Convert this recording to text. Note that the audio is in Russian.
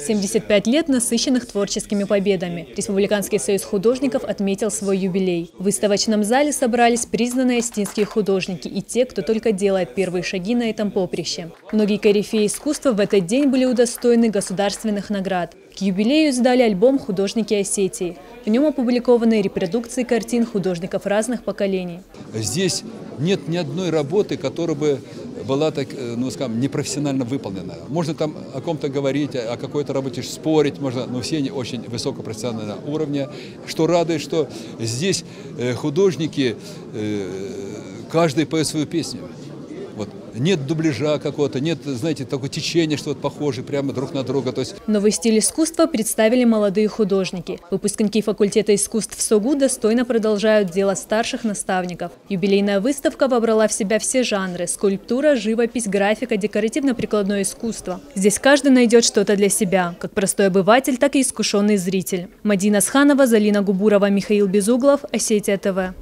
75 лет, насыщенных творческими победами. Республиканский союз художников отметил свой юбилей. В выставочном зале собрались признанные остинские художники и те, кто только делает первые шаги на этом поприще. Многие корифеи искусства в этот день были удостоены государственных наград. К юбилею издали альбом «Художники Осетии». В нем опубликованы репродукции картин художников разных поколений. Здесь нет ни одной работы, которая бы была так, ну, скажем, непрофессионально выполнена. Можно там о ком-то говорить, о какой-то работе спорить, можно, но все они очень высокопрофессионального уровня. Что радует, что здесь художники, каждый поет свою песню. Вот. Нет дубляжа какого-то, нет, знаете, такого течения, что-то похоже прямо друг на друга. То есть... Новый стиль искусства представили молодые художники. Выпускники факультета искусств СОГУ достойно продолжают дело старших наставников. Юбилейная выставка вобрала в себя все жанры – скульптура, живопись, графика, декоративно-прикладное искусство. Здесь каждый найдет что-то для себя, как простой обыватель, так и искушенный зритель. Мадина Сханова, Залина Губурова, Михаил Безуглов, Осетия ТВ.